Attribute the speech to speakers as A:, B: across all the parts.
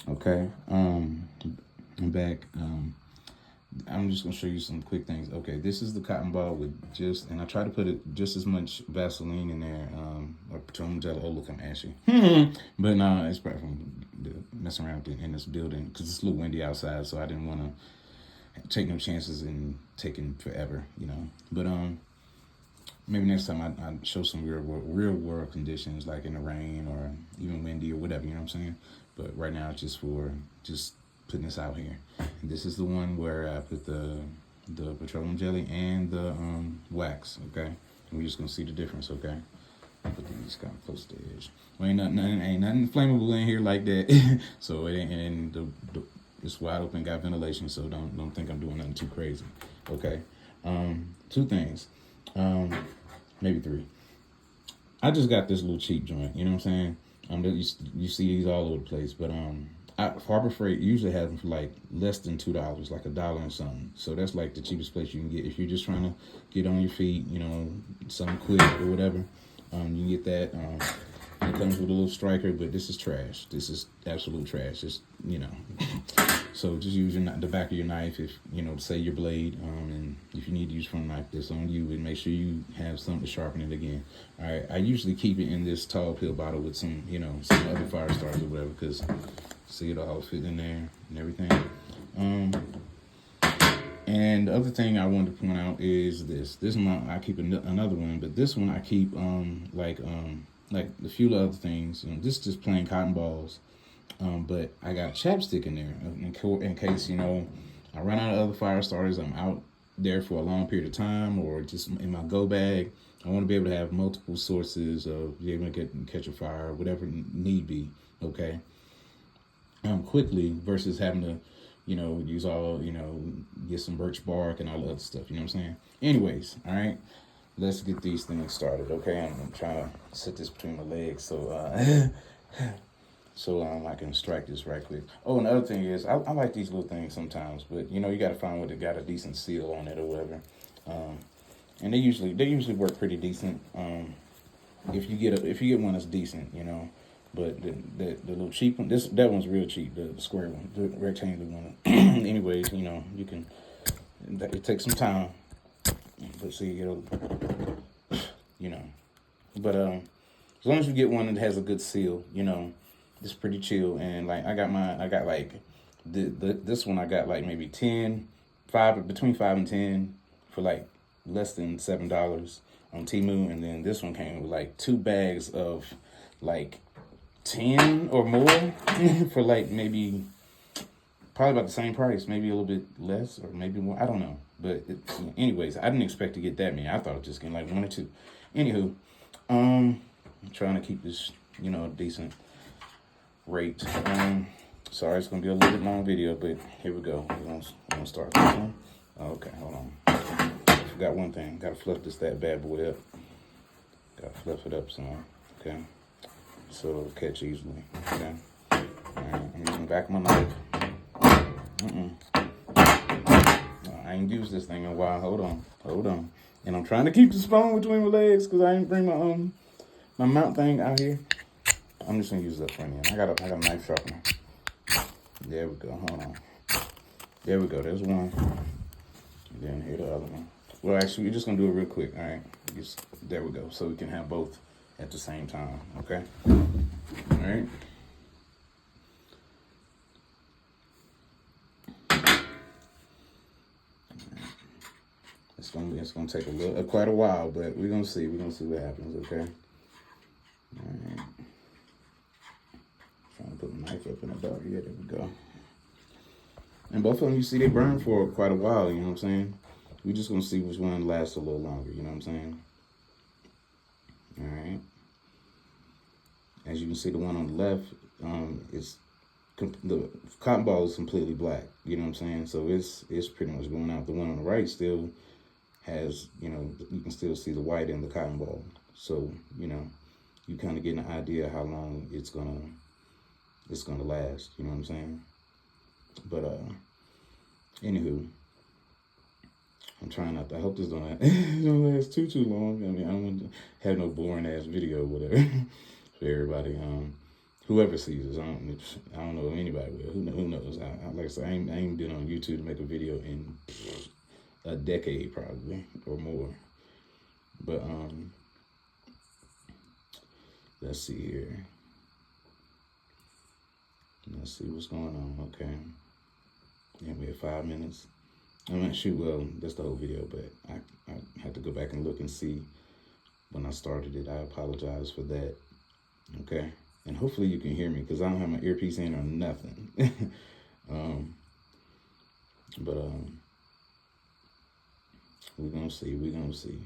A: Okay. I'm back. I'm just gonna show you some quick things. Okay, this is the cotton ball with just, and I try to put it just as much Vaseline in there, or petroleum jelly. Oh, look, I'm ashy. But no, it's probably from messing around in this building because it's a little windy outside, so I didn't want to take no chances in taking forever, you know. But maybe next time I show some real world conditions like in the rain or even windy or whatever, you know what I'm saying? But right now it's just for just putting this out here. And this is the one where I put the petroleum jelly and the wax, okay? And we're just gonna see the difference, okay? Put these kind of close to the edge. Well, ain't nothing flammable in here like that. So it ain't, and it's wide open, got ventilation, so don't think I'm doing nothing too crazy. Okay. Two things. Maybe three. I just got this little cheap joint, you know what I'm saying? You see these all over the place, but Harbor Freight usually has them for like less than $2, like $1 and something. So that's like the cheapest place you can get if you're just trying to get on your feet, you know, something quick or whatever. You can get that. It comes with a little striker, but this is trash. This is absolute trash. It's, you know. So just use the back of your knife if, you know, to save your blade. And if you need to use front knife, this on you, and make sure you have something to sharpen it again. All right. I usually keep it in this tall pill bottle with some, you know, some other fire starters or whatever, because see it all fit in there and everything. And the other thing I wanted to point out is this. This one I keep another one, but this one I keep like a few other things. You know, this is just plain cotton balls. But I got chapstick in there in case, you know, I run out of other fire starters. I'm out there for a long period of time, or just in my go bag. I want to be able to have multiple sources of be able to catch a fire, whatever need be. Okay. Quickly versus having to, you know, use all, you know, get some birch bark and all the other stuff. You know what I'm saying? Anyways, all right. Let's get these things started. Okay. I'm trying to sit this between my legs so I can strike this right quick. Oh, and the other thing is, I like these little things sometimes, but you know, you got to find one that got a decent seal on it or whatever. And they usually work pretty decent. If you get one that's decent, you know. But the little cheap one, that one's real cheap. The square one, the rectangular one. Anyways, you know, you can. It takes some time, but see, you know. But as long as you get one that has a good seal, you know, it's pretty chill. And like I got like this one I got like maybe between 5 and 10 for like less than $7 on Temu, and then this one came with like 2 bags of like 10 or more for like maybe probably about the same price, maybe a little bit less or maybe more. I don't know. But anyways, I didn't expect to get that many. I thought it was just getting like 1 or 2. Anywho, I'm trying to keep this, you know, decent rate. Sorry, it's gonna be a little bit long video, but here we go. We're gonna start this one. Okay, hold on. I forgot one thing. Gotta fluff that bad boy up. Gotta fluff it up some. Okay. So it'll catch easily. Okay. Alright, I'm using the back of my knife. I ain't used this thing in a while. Hold on. And I'm trying to keep the spoon between my legs because I ain't bring my mount thing out here. I'm just gonna use that for you. I got a knife sharpener. There we go. Hold on. There we go. There's one. And then here the other one. Well, actually, we're just gonna do it real quick. All right. There we go. So we can have both at the same time. Okay. All right. It's gonna take quite a while, but we're gonna see. We're gonna see what happens. Okay. All right. Trying to put the knife up in the dark. Yeah, there we go. And both of them, you see, they burn for quite a while. You know what I'm saying? We're just gonna see which one lasts a little longer. You know what I'm saying? All right. As you can see, the one on the left, the cotton ball is completely black. You know what I'm saying? So it's pretty much going out. The one on the right still has, you know, you can still see the white in the cotton ball. So, you know, you kind of get an idea how long it's gonna last. You know what I'm saying? But anywho, I'm trying not to. I hope this don't last too long. I mean, I don't want to have no boring ass video or whatever for everybody. Whoever sees this, I don't know if anybody will. Who knows? Like I said, I ain't been on YouTube to make a video in a decade probably or more. But let's see here. Let's see what's going on. Okay, yeah, we have 5 minutes. I'm not sure. Well, that's the whole video, but I had to go back and look and see when I started it. I apologize for that. Okay. And hopefully you can hear me because I don't have my earpiece in or nothing. But we're going to see. We're going to see.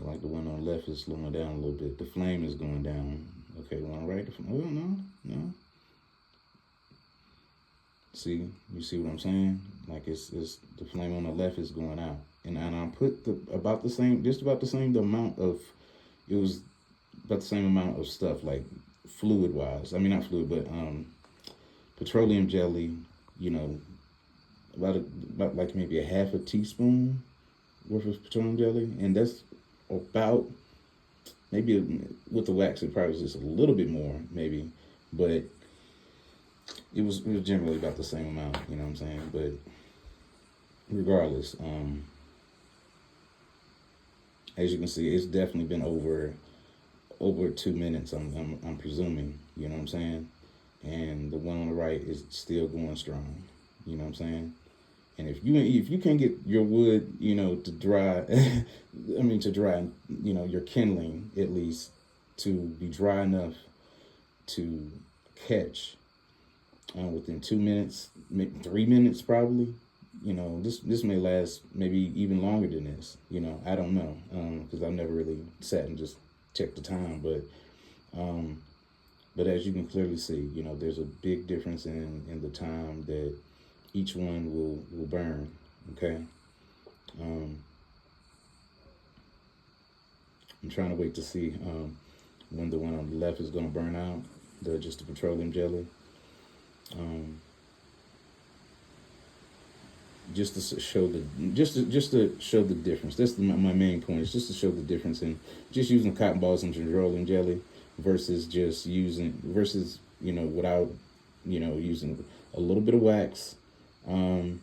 A: Like the one on the left is slowing down a little bit. The flame is going down. Okay, one right. Well, no. See, you see what I'm saying? Like it's the flame on the left is going out, and I put about the same amount of, it was about the same amount of stuff like fluid wise. I mean not fluid, but petroleum jelly. You know, about like maybe a half a teaspoon worth of petroleum jelly, and that's about maybe with the wax it probably was just a little bit more maybe, but it was generally about the same amount, you know what I'm saying? But regardless, as you can see, it's definitely been over 2 minutes. I'm presuming, you know what I'm saying? And the one on the right is still going strong, you know what I'm saying? And if you can't get your wood, you know, to dry, you know, your kindling at least to be dry enough to catch within 2 minutes, maybe 3 minutes probably. You know, this may last maybe even longer than this. You know, I don't know because I've never really sat and just checked the time. But as you can clearly see, you know, there's a big difference in the time that each one will burn. Okay. I'm trying to wait to see when the one on the left is going to burn out. Just the petroleum jelly. Just to show the difference. That's my main point. Is just to show the difference in just using cotton balls and petroleum jelly versus you know, without, you know, using a little bit of wax and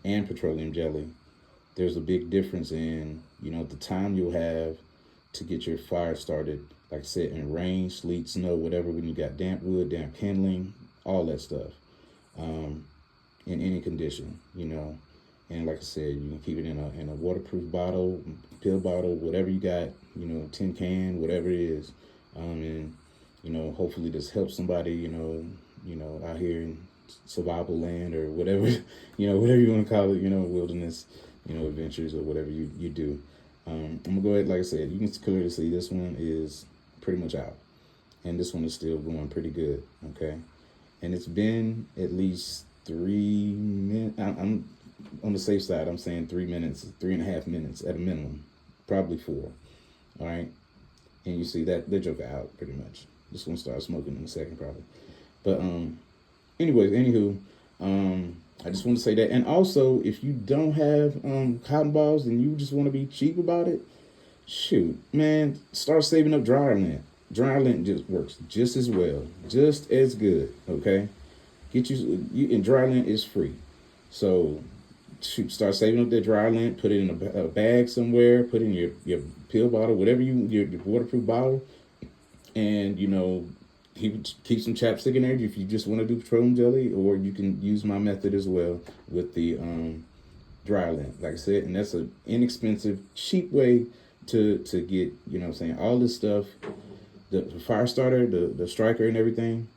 A: petroleum jelly. There's a big difference in, you know, the time you'll have to get your fire started. Like I said, in rain, sleet, snow, whatever. When you got damp wood, damp kindling, all that stuff. In any condition, you know. And like I said, you can keep it in a waterproof bottle, pill bottle, whatever you got, you know, tin can, whatever it is. And, you know, hopefully this helps somebody, you know, out here in survival land or whatever, you know, whatever you want to call it, you know, wilderness, you know, adventures or whatever you do. I'm going to go ahead, like I said, you can clearly see this one is pretty much out. And this one is still going pretty good, okay? And it's been at least 3 minutes. I'm on the safe side. I'm saying 3 minutes, 3.5 minutes at a minimum, probably 4. All right. And you see that they're joking out pretty much. Just gonna start smoking in a second, probably. But anyways, anywho, I just want to say that. And also, if you don't have cotton balls and you just want to be cheap about it, shoot, man, start saving up dryer lint. Dryer lint just works just as well, just as good. Okay. Get you and dry lint is free. So shoot, start saving up that dry lint, put it in a bag somewhere, put it in your pill bottle, whatever your waterproof bottle, and, you know, keep some chapstick in there if you just want to do petroleum jelly, or you can use my method as well with the dry lint, like I said. And that's an inexpensive, cheap way to get, you know what I'm saying, all this stuff, the fire starter, the striker and everything,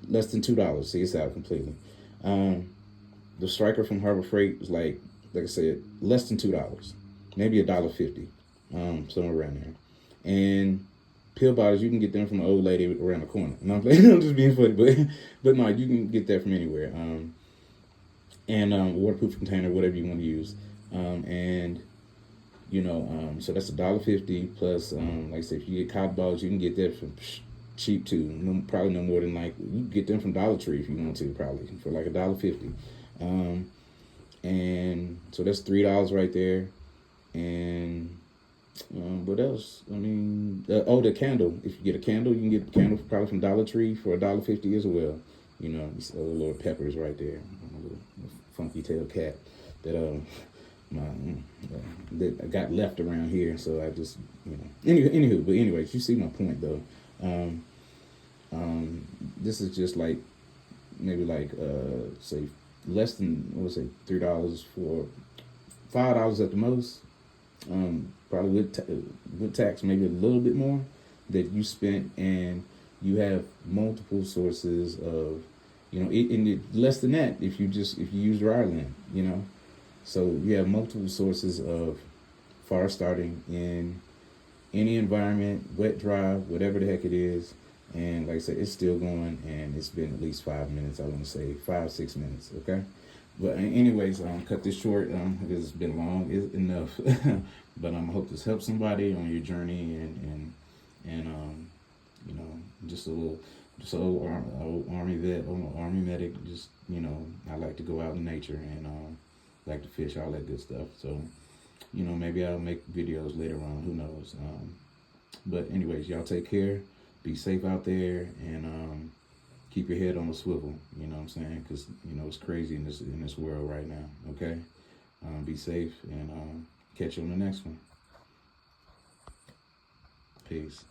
A: less than $2. See, it's out completely. The striker from Harbor Freight is like I said, less than $2, maybe $1.50, somewhere around there. And pill bottles, you can get them from an old lady around the corner. And I'm just being funny, but no, you can get that from anywhere. And waterproof container, whatever you want to use. And you know, so that's $1.50 plus. Like I said, if you get cotton balls, you can get that for cheap too. Probably no more than you can get them from Dollar Tree if you want to, probably for like $1.50. And so that's $3 right there. And What else? I mean, oh, the candle. If you get a candle, you can get a candle probably from Dollar Tree for $1.50 as well. You know, these little peppers right there, a little funky tail cat that my that got left around here. So I just Anywho, but anyways, you see my point though. Um, this is just like maybe like say less than what was it $3 for $5 at the most. Probably with tax, maybe a little bit more that you spent, and you have multiple sources of, less than that if you use dryland, so you have multiple sources of fire starting in any environment, wet, dry, whatever the heck it is. And like I said, it's still going, and it's been at least 5 minutes. I want to say 5-6 minutes. Okay. But anyways, cut this short because it's been long enough. But I hope this helps somebody on your journey, and just a little, old army vet, army medic. Just I like to go out in nature and like to fish, all that good stuff. So maybe I'll make videos later on. Who knows? But anyways, y'all take care. Be safe out there, and keep your head on a swivel. You know what I'm saying? Because it's crazy in this world right now. Okay. Be safe, and catch you on the next one. Peace.